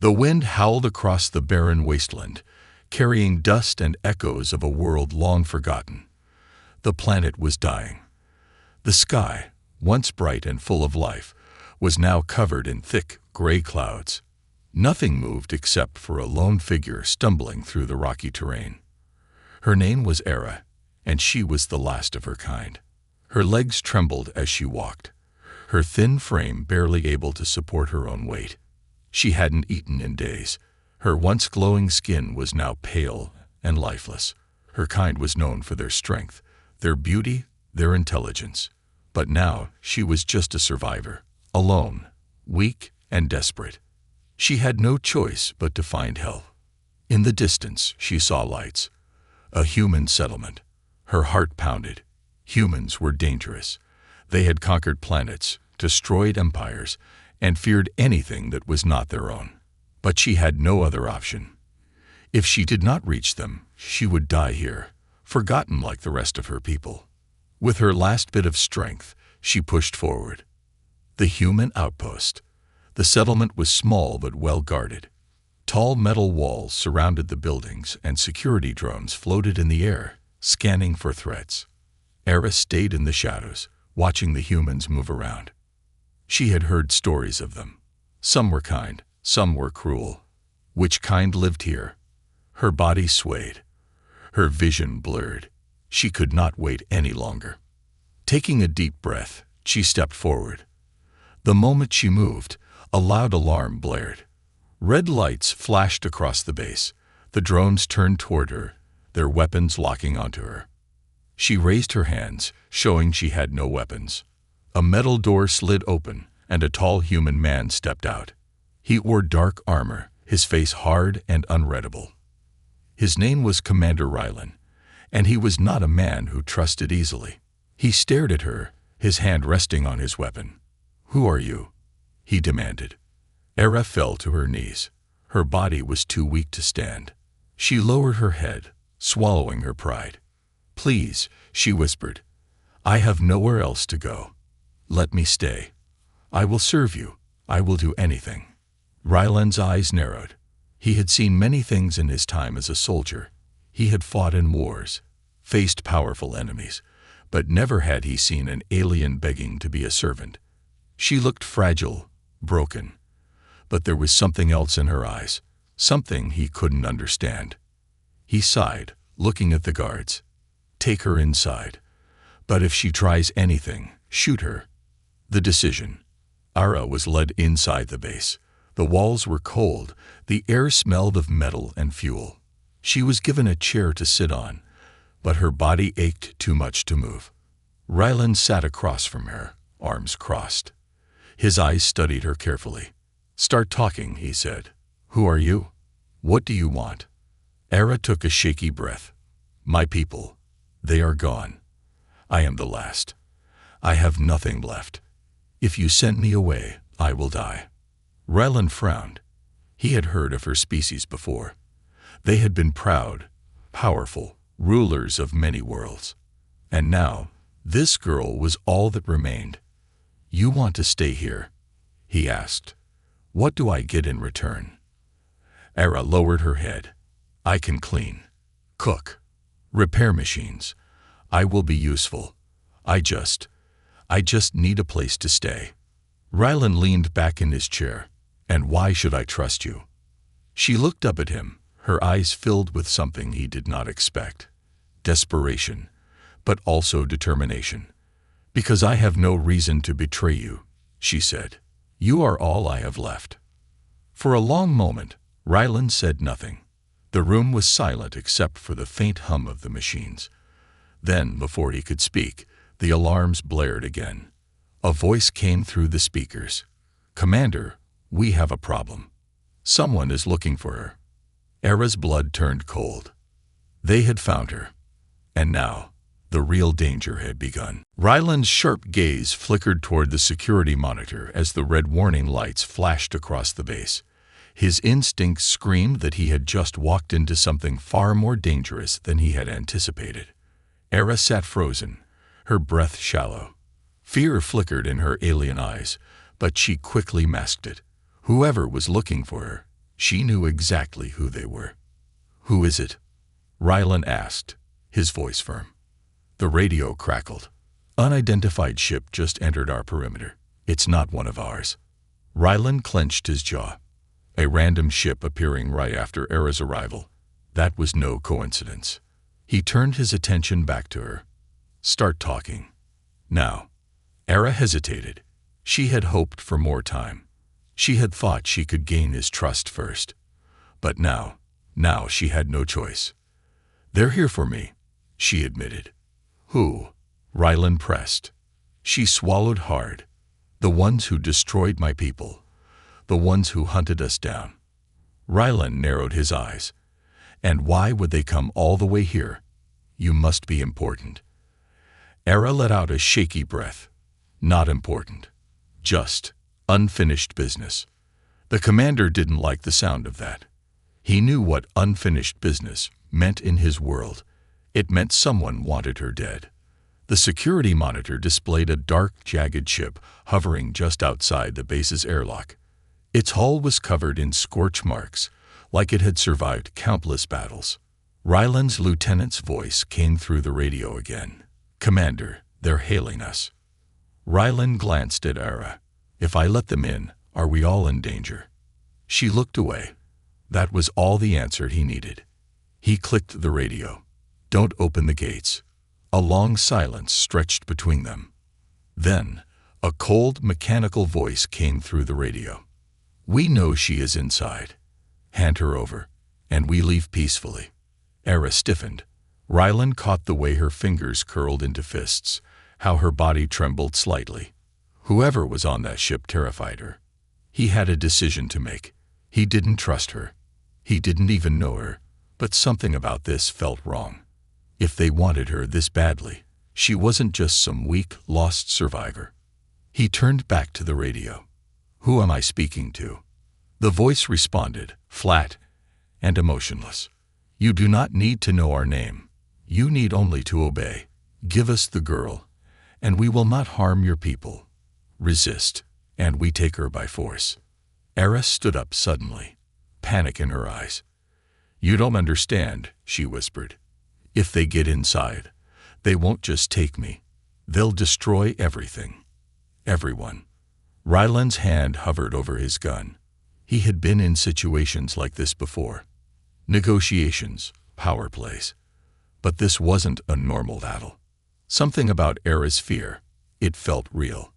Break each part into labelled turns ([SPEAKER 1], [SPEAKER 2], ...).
[SPEAKER 1] The wind howled across the barren wasteland, carrying dust and echoes of a world long forgotten. The planet was dying. The sky, once bright and full of life, was now covered in thick, gray clouds. Nothing moved except for a lone figure stumbling through the rocky terrain. Her name was Era, and she was the last of her kind. Her legs trembled as she walked, her thin frame barely able to support her own weight. She hadn't eaten in days. Her once glowing skin was now pale and lifeless. Her kind was known for their strength, their beauty, their intelligence. But now she was just a survivor, alone, weak and desperate. She had no choice but to find help. In the distance, she saw lights. A human settlement. Her heart pounded. Humans were dangerous. They had conquered planets, destroyed empires, and feared anything that was not their own. But she had no other option. If she did not reach them, she would die here, forgotten like the rest of her people. With her last bit of strength, she pushed forward. The human outpost. The settlement was small but well guarded. Tall metal walls surrounded the buildings, and security drones floated in the air, scanning for threats. Era stayed in the shadows, watching the humans move around. She had heard stories of them. Some were kind, some were cruel. Which kind lived here? Her body swayed. Her vision blurred. She could not wait any longer. Taking a deep breath, she stepped forward. The moment she moved, a loud alarm blared. Red lights flashed across the base. The drones turned toward her, their weapons locking onto her. She raised her hands, showing she had no weapons. A metal door slid open, and a tall human man stepped out. He wore dark armor, his face hard and unreadable. His name was Commander Rylan, and he was not a man who trusted easily. He stared at her, his hand resting on his weapon. "Who are you?" he demanded. Era fell to her knees. Her body was too weak to stand. She lowered her head, swallowing her pride. "Please," she whispered. "I have nowhere else to go. Let me stay. I will serve you. I will do anything." Ryland's eyes narrowed. He had seen many things in his time as a soldier. He had fought in wars, faced powerful enemies, but never had he seen an alien begging to be a servant. She looked fragile, broken, but there was something else in her eyes, something he couldn't understand. He sighed, looking at the guards. "Take her inside. But if she tries anything, shoot her." The decision. Ara was led inside the base. The walls were cold, the air smelled of metal and fuel. She was given a chair to sit on, but her body ached too much to move. Ryland sat across from her, arms crossed. His eyes studied her carefully. "Start talking," he said. "Who are you? What do you want?" Era took a shaky breath. "My people, they are gone. I am the last. I have nothing left. If you send me away, I will die." Ryland frowned. He had heard of her species before. They had been proud, powerful, rulers of many worlds. And now, this girl was all that remained. "You want to stay here?" he asked. "What do I get in return?" Era lowered her head. "I can clean, cook, repair machines. I will be useful. I just need a place to stay." Ryland leaned back in his chair. "And why should I trust you?" She looked up at him, her eyes filled with something he did not expect. Desperation, but also determination. "Because I have no reason to betray you," she said. "You are all I have left." For a long moment, Ryland said nothing. The room was silent except for the faint hum of the machines. Then, before he could speak, the alarms blared again. A voice came through the speakers. "Commander, we have a problem. Someone is looking for her." Era's blood turned cold. They had found her. And now, the real danger had begun. Ryland's sharp gaze flickered toward the security monitor as the red warning lights flashed across the base. His instincts screamed that he had just walked into something far more dangerous than he had anticipated. Era sat frozen, her breath shallow. Fear flickered in her alien eyes, but she quickly masked it. Whoever was looking for her, She knew exactly who they were. "Who is it?" Rylan asked, his voice firm. The radio crackled. "Unidentified ship just entered our perimeter. It's not one of ours." Rylan clenched his jaw. A random ship appearing right after Era's arrival. That was no coincidence. He turned his attention back to her. "Start talking. Now." Era hesitated. She had hoped for more time. She had thought she could gain his trust first. But now she had no choice. "They're here for me," she admitted. "Who?" Rylan pressed. She swallowed hard. "The ones who destroyed my people. The ones who hunted us down." Rylan narrowed his eyes. "And why would they come all the way here? You must be important." Era let out a shaky breath. "Not important. Just unfinished business." The commander didn't like the sound of that. He knew what unfinished business meant in his world. It meant someone wanted her dead. The security monitor displayed a dark, jagged ship hovering just outside the base's airlock. Its hull was covered in scorch marks, like it had survived countless battles. Rylan's lieutenant's voice came through the radio again. "Commander, they're hailing us." Rylan glanced at Era. "If I let them in, are we all in danger?" She looked away. That was all the answer he needed. He clicked the radio. "Don't open the gates." A long silence stretched between them. Then, a cold, mechanical voice came through the radio. "We know she is inside. Hand her over, and we leave peacefully." Era stiffened. Rylan caught the way her fingers curled into fists, how her body trembled slightly. Whoever was on that ship terrified her. He had a decision to make. He didn't trust her. He didn't even know her, but something about this felt wrong. If they wanted her this badly, she wasn't just some weak, lost survivor. He turned back to the radio. "Who am I speaking to?" The voice responded, flat and emotionless. "You do not need to know our name. You need only to obey. Give us the girl, and we will not harm your people. Resist, and we take her by force." Era stood up suddenly, panic in her eyes. "You don't understand," she whispered. "If they get inside, they won't just take me. They'll destroy everything. Everyone." Rylan's hand hovered over his gun. He had been in situations like this before. Negotiations, power plays. But this wasn't a normal battle. Something about Era's fear. It felt real.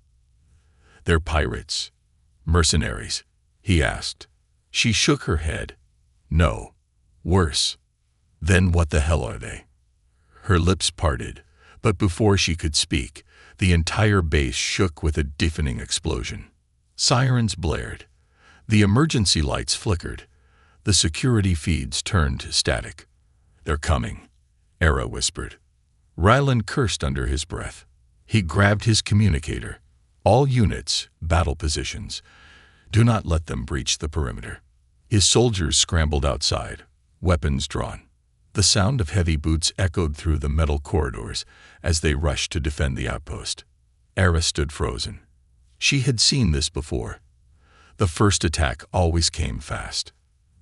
[SPEAKER 1] "They're pirates. Mercenaries?" he asked. She shook her head. "No. Worse. Then what the hell are they?" Her lips parted, but before she could speak, the entire base shook with a deafening explosion. Sirens blared. The emergency lights flickered. The security feeds turned to static. "They're coming," Era whispered. Rylan cursed under his breath. He grabbed his communicator. "All units, battle positions. Do not let them breach the perimeter." His soldiers scrambled outside, weapons drawn. The sound of heavy boots echoed through the metal corridors as they rushed to defend the outpost. Era stood frozen. She had seen this before. The first attack always came fast.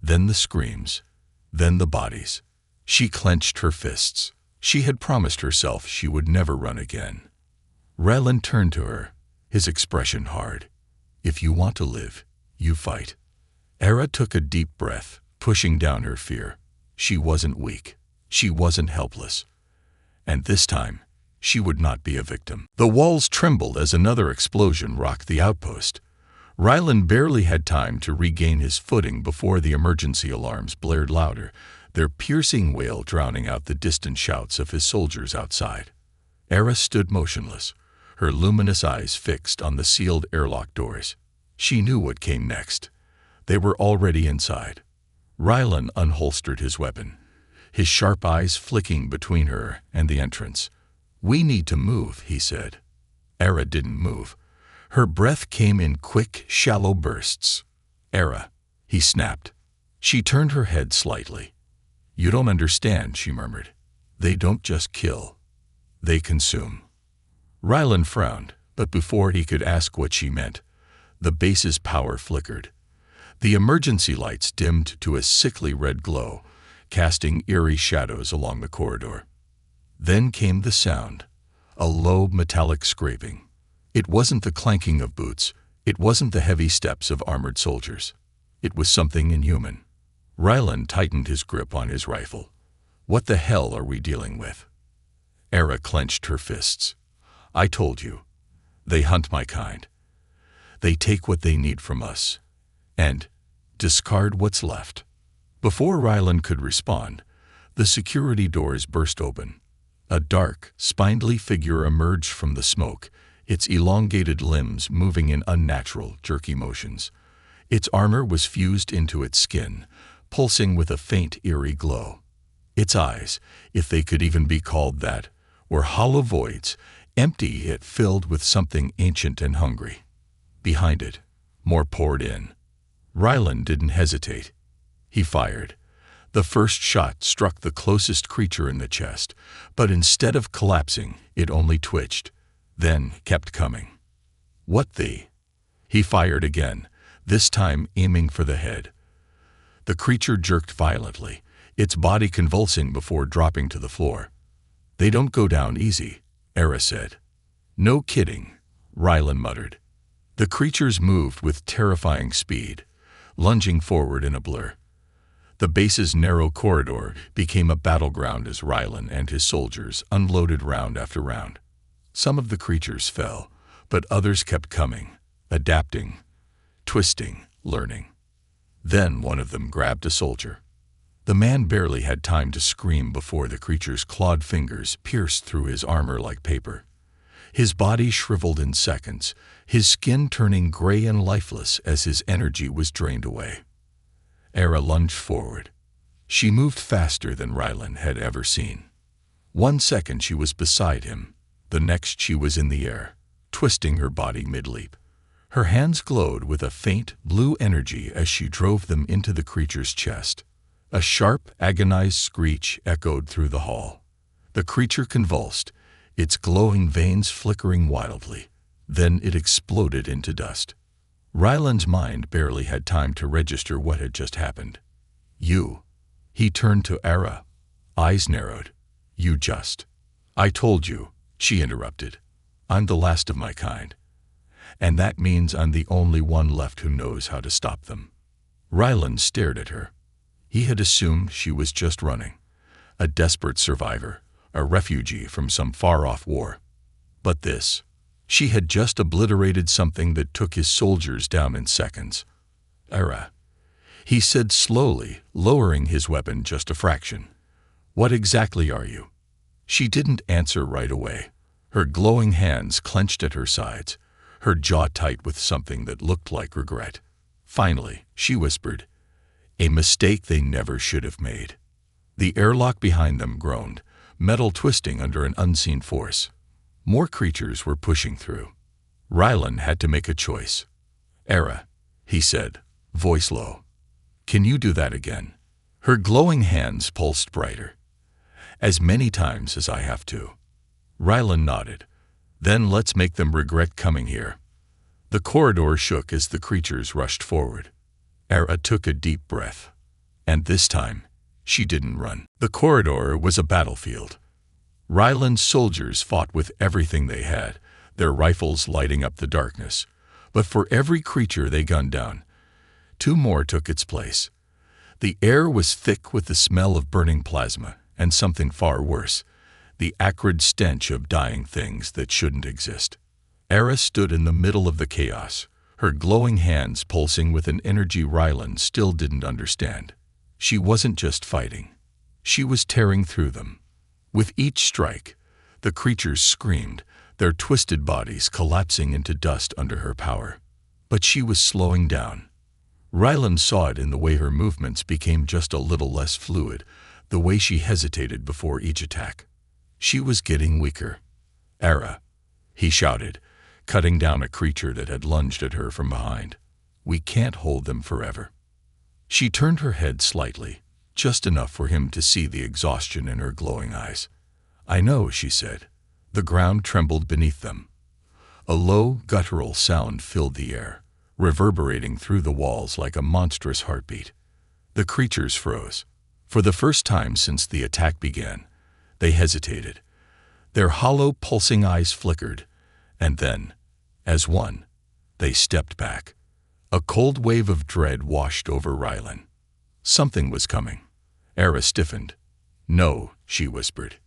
[SPEAKER 1] Then the screams. Then the bodies. She clenched her fists. She had promised herself she would never run again. Rylan turned to her, his expression hard. "If you want to live, you fight." Era took a deep breath, pushing down her fear. She wasn't weak. She wasn't helpless. And this time, she would not be a victim. The walls trembled as another explosion rocked the outpost. Rylan barely had time to regain his footing before the emergency alarms blared louder, their piercing wail drowning out the distant shouts of his soldiers outside. Era stood motionless, her luminous eyes fixed on the sealed airlock doors. She knew what came next. They were already inside. Rylan unholstered his weapon, his sharp eyes flicking between her and the entrance. "We need to move," he said. Era didn't move. Her breath came in quick, shallow bursts. "Era," he snapped. She turned her head slightly. "You don't understand," she murmured. "They don't just kill. They consume." Rylan frowned, but before he could ask what she meant, the base's power flickered. The emergency lights dimmed to a sickly red glow, casting eerie shadows along the corridor. Then came the sound, a low metallic scraping. It wasn't the clanking of boots, it wasn't the heavy steps of armored soldiers. It was something inhuman. Rylan tightened his grip on his rifle. What the hell are we dealing with? Era clenched her fists. I told you. They hunt my kind. They take what they need from us. And discard what's left. Before Rylan could respond, the security doors burst open. A dark, spindly figure emerged from the smoke, its elongated limbs moving in unnatural, jerky motions. Its armor was fused into its skin, pulsing with a faint, eerie glow. Its eyes, if they could even be called that, were hollow voids, empty yet filled with something ancient and hungry. Behind it, more poured in. Rylan didn't hesitate. He fired. The first shot struck the closest creature in the chest, but instead of collapsing, it only twitched, then kept coming. What the? He fired again, this time aiming for the head. The creature jerked violently, its body convulsing before dropping to the floor. They don't go down easy, Era said. No kidding, Rylan muttered. The creatures moved with terrifying speed, lunging forward in a blur. The base's narrow corridor became a battleground as Rylan and his soldiers unloaded round after round. Some of the creatures fell, but others kept coming, adapting, twisting, learning. Then one of them grabbed a soldier. The man barely had time to scream before the creature's clawed fingers pierced through his armor like paper. His body shriveled in seconds, his skin turning gray and lifeless as his energy was drained away. Era lunged forward. She moved faster than Rylan had ever seen. 1 second she was beside him, the next she was in the air, twisting her body mid-leap. Her hands glowed with a faint, blue energy as she drove them into the creature's chest. A sharp, agonized screech echoed through the hall. The creature convulsed, its glowing veins flickering wildly. Then it exploded into dust. Rylan's mind barely had time to register what had just happened. You. He turned to Era, eyes narrowed. You just. I told you, she interrupted. I'm the last of my kind. And that means I'm the only one left who knows how to stop them. Rylan stared at her. He had assumed she was just running, a desperate survivor, a refugee from some far-off war. But this, she had just obliterated something that took his soldiers down in seconds. Era, he said slowly, lowering his weapon just a fraction. What exactly are you? She didn't answer right away. Her glowing hands clenched at her sides, her jaw tight with something that looked like regret. Finally, she whispered, a mistake they never should have made. The airlock behind them groaned, metal twisting under an unseen force. More creatures were pushing through. Rylan had to make a choice. Era, he said, voice low. Can you do that again? Her glowing hands pulsed brighter. As many times as I have to. Rylan nodded. Then let's make them regret coming here. The corridor shook as the creatures rushed forward. Era took a deep breath. And this time, she didn't run. The corridor was a battlefield. Rylan's soldiers fought with everything they had, their rifles lighting up the darkness. But for every creature they gunned down, 2 more took its place. The air was thick with the smell of burning plasma, and something far worse, the acrid stench of dying things that shouldn't exist. Era stood in the middle of the chaos, her glowing hands pulsing with an energy Rylan still didn't understand. She wasn't just fighting. She was tearing through them. With each strike, the creatures screamed, their twisted bodies collapsing into dust under her power. But she was slowing down. Rylan saw it in the way her movements became just a little less fluid, the way she hesitated before each attack. She was getting weaker. Era, he shouted, cutting down a creature that had lunged at her from behind. We can't hold them forever. She turned her head slightly, just enough for him to see the exhaustion in her glowing eyes. I know, she said. The ground trembled beneath them. A low, guttural sound filled the air. reverberating through the walls like a monstrous heartbeat. The creatures froze. For the first time since the attack began, they hesitated. Their hollow, pulsing eyes flickered, and then, as one, they stepped back. A cold wave of dread washed over Rylan. Something was coming. Era stiffened. "No," she whispered.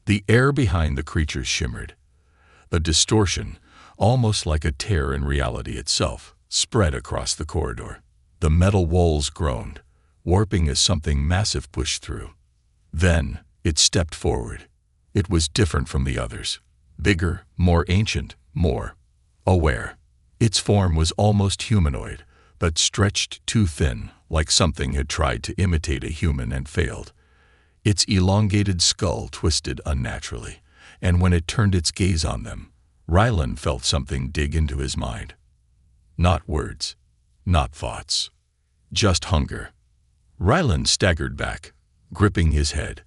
[SPEAKER 1] The air behind the creatures shimmered. A distortion, almost like a tear in reality itself, spread across the corridor. The metal walls groaned, warping as something massive pushed through. Then, it stepped forward. It was different from the others. Bigger, more ancient, more aware. Its form was almost humanoid, but stretched too thin, like something had tried to imitate a human and failed. Its elongated skull twisted unnaturally, and when it turned its gaze on them, Rylan felt something dig into his mind. Not words, not thoughts, just hunger. Rylan staggered back, gripping his head.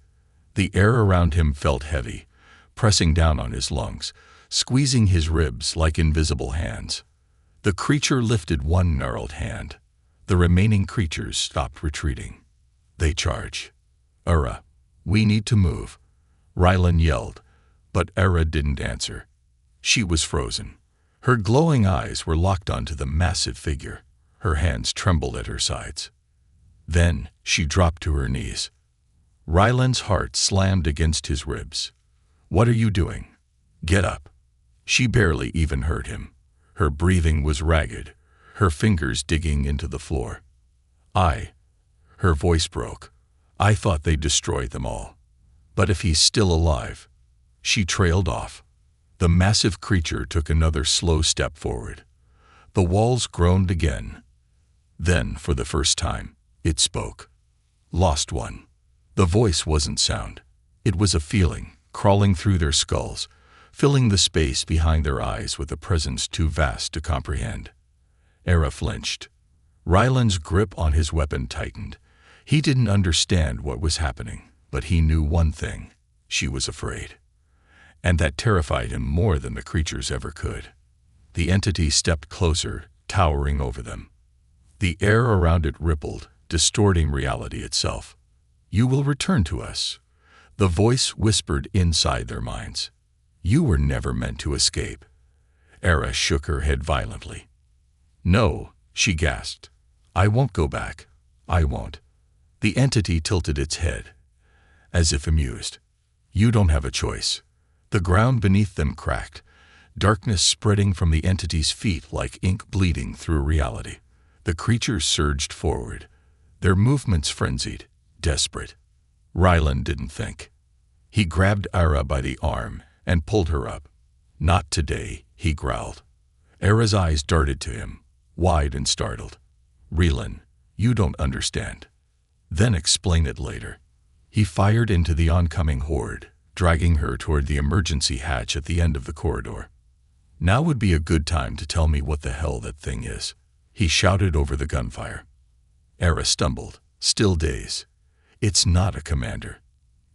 [SPEAKER 1] The air around him felt heavy, pressing down on his lungs, squeezing his ribs like invisible hands. The creature lifted one gnarled hand. The remaining creatures stopped retreating. They charged. "Era, we need to move," Rylan yelled, but Era didn't answer. She was frozen. Her glowing eyes were locked onto the massive figure. Her hands trembled at her sides. Then she dropped to her knees. Rylan's heart slammed against his ribs. "What are you doing? Get up." She barely even heard him. Her breathing was ragged, her fingers digging into the floor. Her voice broke. "I thought they'd destroyed them all. But if he's still alive." She trailed off. The massive creature took another slow step forward. The walls groaned again. Then, for the first time, it spoke. "Lost one." The voice wasn't sound. It was a feeling, crawling through their skulls, filling the space behind their eyes with a presence too vast to comprehend. Era flinched. Rylan's grip on his weapon tightened. He didn't understand what was happening, but he knew one thing. She was afraid. And that terrified him more than the creatures ever could. The entity stepped closer, towering over them. The air around it rippled, distorting reality itself. "You will return to us," the voice whispered inside their minds. "You were never meant to escape." Era shook her head violently. "No," she gasped. "I won't go back. I won't." The entity tilted its head, as if amused. "You don't have a choice." The ground beneath them cracked, darkness spreading from the entity's feet like ink bleeding through reality. The creatures surged forward, their movements frenzied, desperate. Rylan didn't think. He grabbed Era by the arm and pulled her up. "Not today," he growled. Era's eyes darted to him, wide and startled. "Rylan, you don't understand." "Then explain it later." He fired into the oncoming horde, dragging her toward the emergency hatch at the end of the corridor. "Now would be a good time to tell me what the hell that thing is," he shouted over the gunfire. Era stumbled, still dazed. "It's not a commander.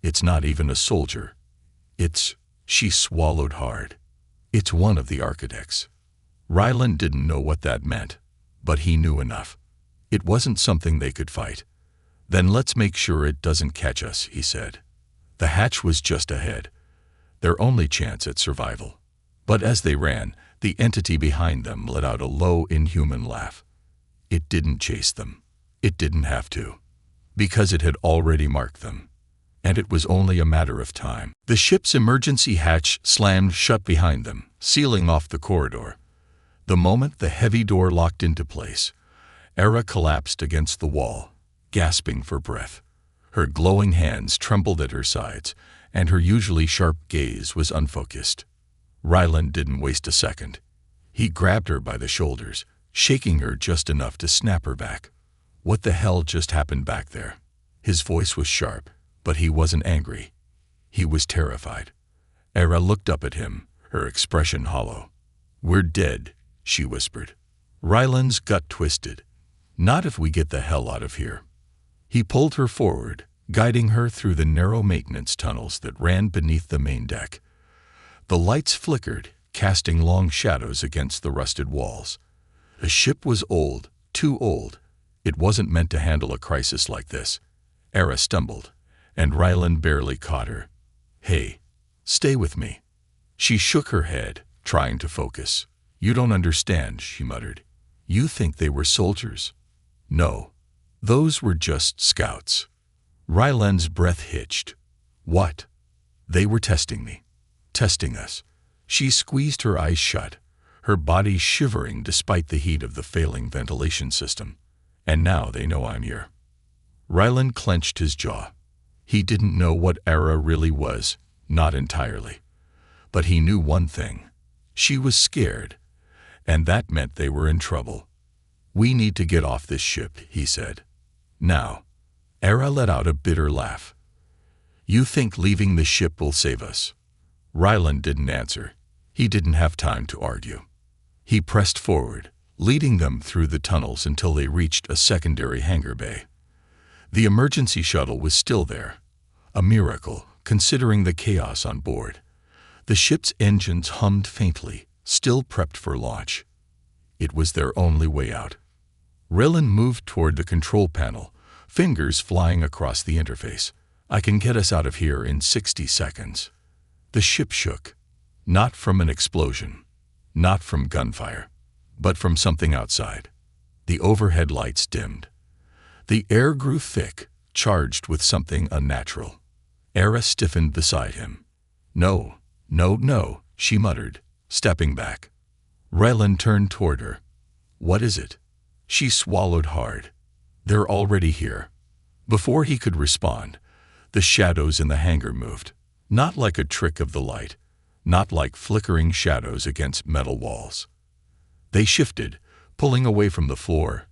[SPEAKER 1] It's not even a soldier. She swallowed hard. "It's one of the architects." Rylan didn't know what that meant, but he knew enough. It wasn't something they could fight. "Then let's make sure it doesn't catch us," he said. The hatch was just ahead, their only chance at survival. But as they ran, the entity behind them let out a low, inhuman laugh. It didn't chase them. It didn't have to, because it had already marked them. And it was only a matter of time. The ship's emergency hatch slammed shut behind them, sealing off the corridor. The moment the heavy door locked into place, Era collapsed against the wall, gasping for breath. Her glowing hands trembled at her sides, and her usually sharp gaze was unfocused. Rylan didn't waste a second. He grabbed her by the shoulders, shaking her just enough to snap her back. "What the hell just happened back there?" His voice was sharp, but he wasn't angry. He was terrified. Era looked up at him, her expression hollow. "We're dead," she whispered. Rylan's gut twisted. "Not if we get the hell out of here." He pulled her forward, guiding her through the narrow maintenance tunnels that ran beneath the main deck. The lights flickered, casting long shadows against the rusted walls. The ship was old, too old. It wasn't meant to handle a crisis like this. Era stumbled, and Ryland barely caught her. "Hey, stay with me." She shook her head, trying to focus. "You don't understand," she muttered. "You think they were soldiers? No, those were just scouts." Ryland's breath hitched. "What?" "They were testing me. Testing us." She squeezed her eyes shut, her body shivering despite the heat of the failing ventilation system. "And now they know I'm here." Ryland clenched his jaw. He didn't know what Era really was, not entirely. But he knew one thing. She was scared, and that meant they were in trouble. "We need to get off this ship," he said. "Now." Era let out a bitter laugh. "You think leaving the ship will save us?" Ryland didn't answer. He didn't have time to argue. He pressed forward, leading them through the tunnels until they reached a secondary hangar bay. The emergency shuttle was still there. A miracle, considering the chaos on board. The ship's engines hummed faintly, still prepped for launch. It was their only way out. Ryland moved toward the control panel, fingers flying across the interface. "I can get us out of here in 60 seconds. The ship shook. Not from an explosion, not from gunfire, but from something outside. The overhead lights dimmed. The air grew thick, charged with something unnatural. Era stiffened beside him. "No, no, no," she muttered, stepping back. Ryland turned toward her. "What is it?" She swallowed hard. "They're already here." Before he could respond, the shadows in the hangar moved. Not like a trick of the light, not like flickering shadows against metal walls. They shifted, pulling away from the floor,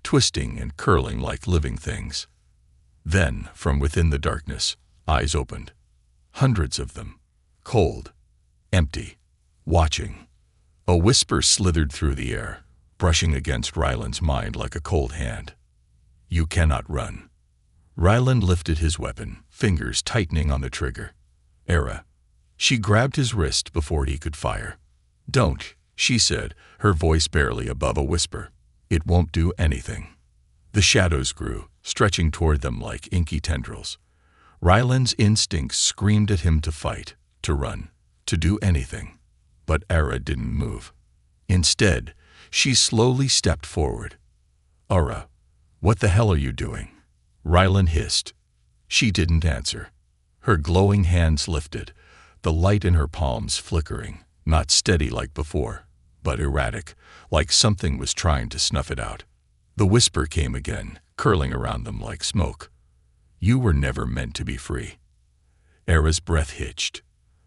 [SPEAKER 1] twisting and curling like living things. Then, from within the darkness, eyes opened. Hundreds of them. Cold. Empty. Watching. A whisper slithered through the air, brushing against Ryland's mind like a cold hand. "You cannot run." Ryland lifted his weapon, fingers tightening on the trigger. "Era." She grabbed his wrist before he could fire. "Don't," she said, her voice barely above a whisper. "It won't do anything." The shadows grew, stretching toward them like inky tendrils. Ryland's instincts screamed at him to fight, to run, to do anything. But Era didn't move. Instead, she slowly stepped forward. "Era, what the hell are you doing?" Ryland hissed. She didn't answer. Her glowing hands lifted, the light in her palms flickering, not steady like before, but erratic, like something was trying to snuff it out. The whisper came again, curling around them like smoke. "You were never meant to be free." Era's breath hitched.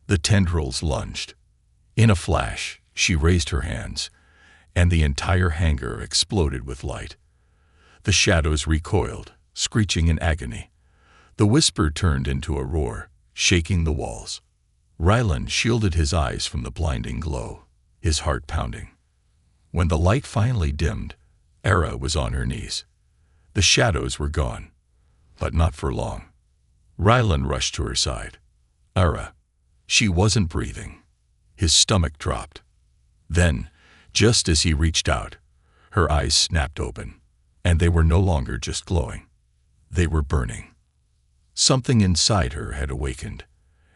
[SPEAKER 1] The tendrils lunged. In a flash, she raised her hands, and the entire hangar exploded with light. The shadows recoiled, screeching in agony. The whisper turned into a roar, shaking the walls. Ryland shielded his eyes from the blinding glow, his heart pounding. When the light finally dimmed, Era was on her knees. The shadows were gone, but not for long. Ryland rushed to her side. "Era." She wasn't breathing. His stomach dropped. Then, just as he reached out, her eyes snapped open, and they were no longer just glowing. They were burning. Something inside her had awakened,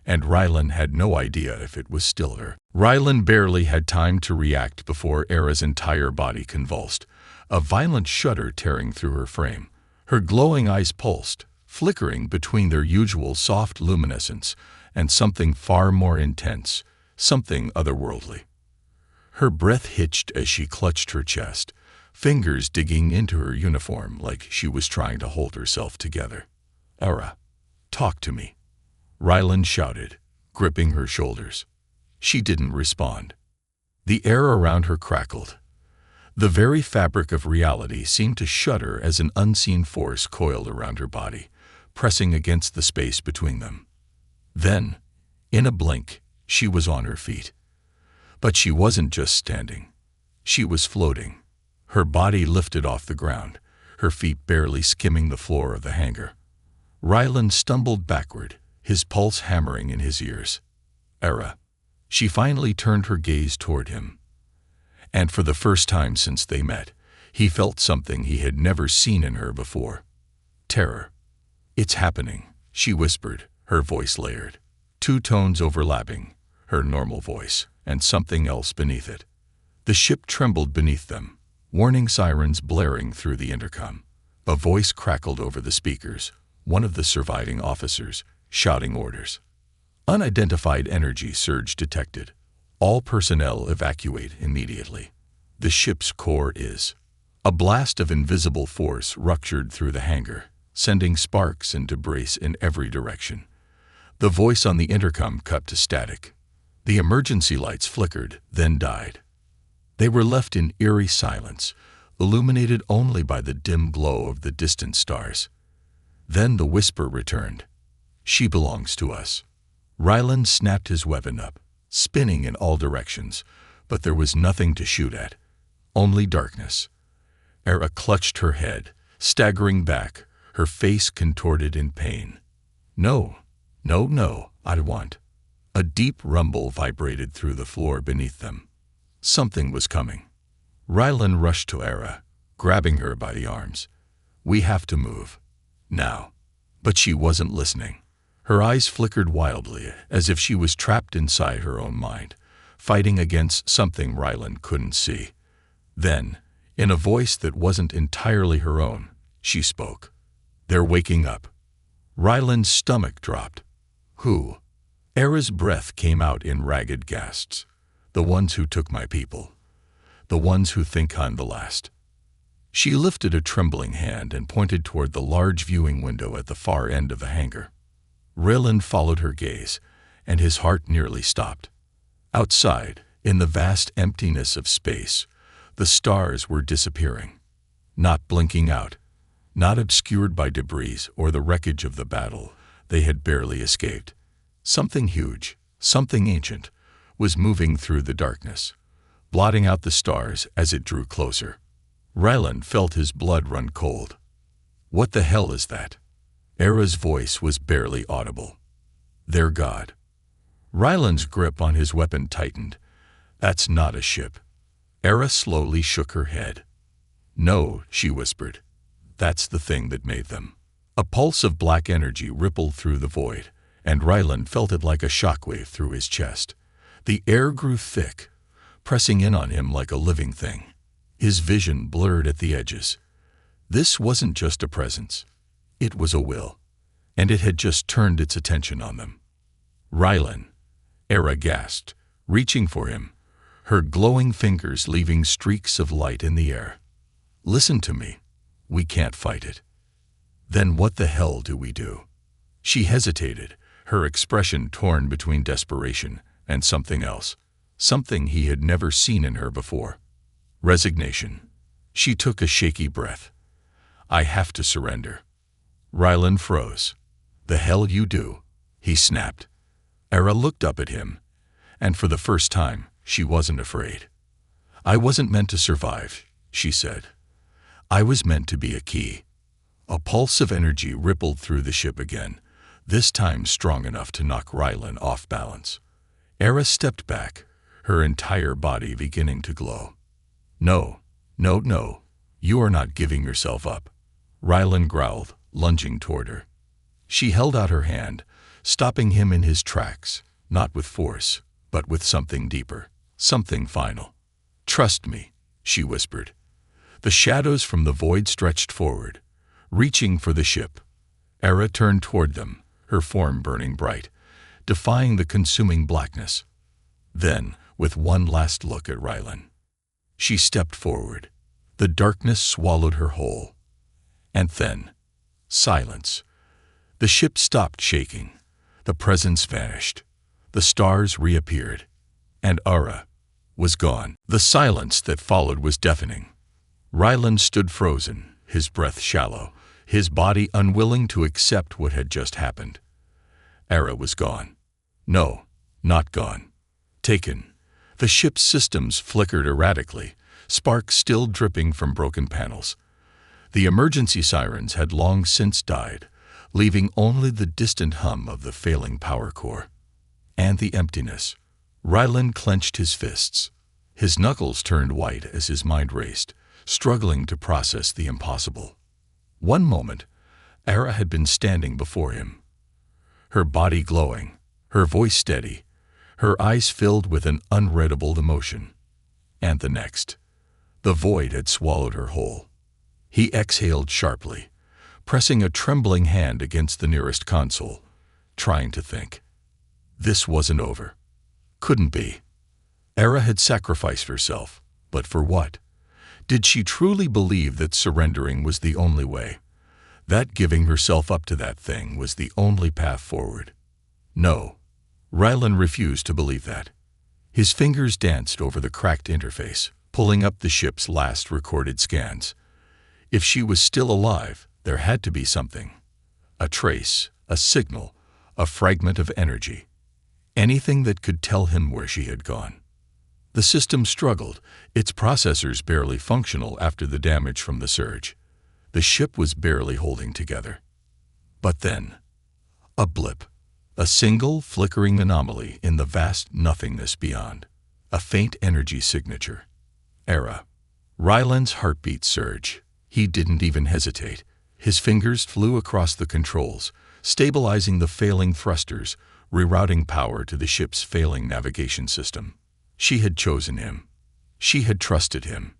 [SPEAKER 1] and Ryland had no idea if it was still her. Ryland barely had time to react before Era's entire body convulsed, a violent shudder tearing through her frame. Her glowing eyes pulsed, flickering between their usual soft luminescence and something far more intense, something otherworldly. Her breath hitched as she clutched her chest, fingers digging into her uniform like she was trying to hold herself together. "Era, talk to me," Ryland shouted, gripping her shoulders. She didn't respond. The air around her crackled. The very fabric of reality seemed to shudder as an unseen force coiled around her body, pressing against the space between them. Then, in a blink, she was on her feet. But she wasn't just standing. She was floating, her body lifted off the ground, her feet barely skimming the floor of the hangar. Ryland stumbled backward, his pulse hammering in his ears. "Era." She finally turned her gaze toward him. And for the first time since they met, he felt something he had never seen in her before. Terror. "It's happening," she whispered, her voice layered. Two tones overlapping, her normal voice, and something else beneath it. The ship trembled beneath them, warning sirens blaring through the intercom. A voice crackled over the speakers, one of the surviving officers, shouting orders. Unidentified energy surge detected. All personnel evacuate immediately. The ship's core is. A blast of invisible force ruptured through the hangar, sending sparks and debris in every direction. The voice on the intercom cut to static. The emergency lights flickered, then died. They were left in eerie silence, illuminated only by the dim glow of the distant stars. Then the whisper returned. "She belongs to us." Ryland snapped his weapon up, spinning in all directions, but there was nothing to shoot at. Only darkness. Era clutched her head, staggering back, her face contorted in pain. "No, no, I want." A deep rumble vibrated through the floor beneath them. Something was coming. Ryland rushed to Era, grabbing her by the arms. "We have to move. Now." But she wasn't listening. Her eyes flickered wildly, as if she was trapped inside her own mind, fighting against something Ryland couldn't see. Then, in a voice that wasn't entirely her own, she spoke. "They're waking up." Ryland's stomach dropped. "Who?" Era's breath came out in ragged gasps. "The ones who took my people. The ones who think I'm the last." She lifted a trembling hand and pointed toward the large viewing window at the far end of the hangar. Ryland followed her gaze, and his heart nearly stopped. Outside, in the vast emptiness of space, the stars were disappearing. Not blinking out, not obscured by debris or the wreckage of the battle they had barely escaped. Something huge, something ancient, was moving through the darkness, blotting out the stars as it drew closer. Ryland felt his blood run cold. "What the hell is that?" Era's voice was barely audible. "Their god." Ryland's grip on his weapon tightened. "That's not a ship." Era slowly shook her head. "No," she whispered. "That's the thing that made them." A pulse of black energy rippled through the void, and Ryland felt it like a shockwave through his chest. The air grew thick, pressing in on him like a living thing. His vision blurred at the edges. This wasn't just a presence. It was a will, and it had just turned its attention on them. "Ryland," Era gasped, reaching for him, her glowing fingers leaving streaks of light in the air. "Listen to me. We can't fight it." "Then what the hell do we do?" She hesitated, her expression torn between desperation and something else, something he had never seen in her before. Resignation. She took a shaky breath. "I have to surrender." Ryland froze. "The hell you do," he snapped. Era looked up at him, and for the first time, she wasn't afraid. "I wasn't meant to survive," she said. "I was meant to be a key." A pulse of energy rippled through the ship again, this time strong enough to knock Ryland off balance. Era stepped back, her entire body beginning to glow. No, you are not giving yourself up," Ryland growled, lunging toward her. She held out her hand, stopping him in his tracks, not with force, but with something deeper, something final. "Trust me," she whispered. The shadows from the void stretched forward, reaching for the ship. Era turned toward them, her form burning bright, defying the consuming blackness. Then, with one last look at Ryland, she stepped forward. The darkness swallowed her whole. And then, silence. The ship stopped shaking. The presence vanished. The stars reappeared. And Ara was gone. The silence that followed was deafening. Ryland stood frozen, his breath shallow, his body unwilling to accept what had just happened. Ara was gone. No, not gone. Taken. The ship's systems flickered erratically, sparks still dripping from broken panels. The emergency sirens had long since died, leaving only the distant hum of the failing power core. And the emptiness. Ryland clenched his fists. His knuckles turned white as his mind raced, struggling to process the impossible. One moment, Ara had been standing before him, her body glowing, her voice steady, her eyes filled with an unreadable emotion. And the next, the void had swallowed her whole. He exhaled sharply, pressing a trembling hand against the nearest console, trying to think. This wasn't over. Couldn't be. Ara had sacrificed herself, but for what? Did she truly believe that surrendering was the only way? That giving herself up to that thing was the only path forward? No. Rylan refused to believe that. His fingers danced over the cracked interface, pulling up the ship's last recorded scans. If she was still alive, there had to be something. A trace, a signal, a fragment of energy. Anything that could tell him where she had gone. The system struggled, its processors barely functional after the damage from the surge. The ship was barely holding together. But then, a blip. A single, flickering anomaly in the vast nothingness beyond. A faint energy signature. Ara. Rylan's heartbeat surged. He didn't even hesitate. His fingers flew across the controls, stabilizing the failing thrusters, rerouting power to the ship's failing navigation system. She had chosen him. She had trusted him.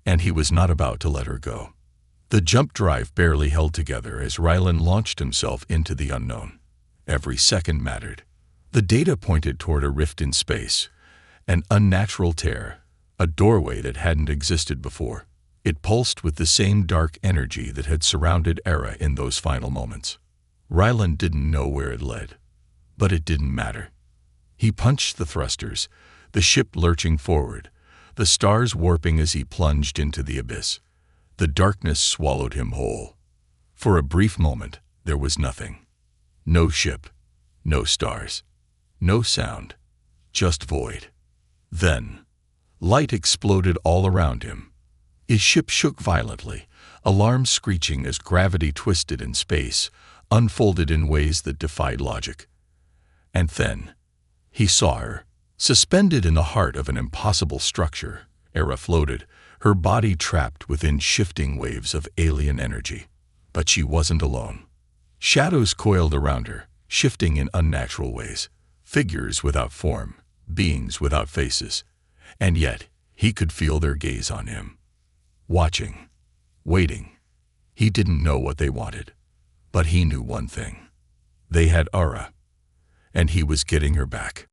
[SPEAKER 1] And he was not about to let her go. The jump drive barely held together as Rylan launched himself into the unknown. Every second mattered. The data pointed toward a rift in space, an unnatural tear, a doorway that hadn't existed before. It pulsed with the same dark energy that had surrounded Ara in those final moments. Rylan didn't know where it led, but it didn't matter. He punched the thrusters, the ship lurching forward, the stars warping as he plunged into the abyss. The darkness swallowed him whole. For a brief moment, there was nothing. No ship, no stars, no sound, just void. Then, light exploded all around him. His ship shook violently, alarms screeching as gravity twisted in space, unfolded in ways that defied logic. And then, he saw her, suspended in the heart of an impossible structure. Ara floated, her body trapped within shifting waves of alien energy. But she wasn't alone. Shadows coiled around her, shifting in unnatural ways. Figures without form, beings without faces. And yet, he could feel their gaze on him. Watching. Waiting. He didn't know what they wanted. But he knew one thing. They had Ara. And he was getting her back.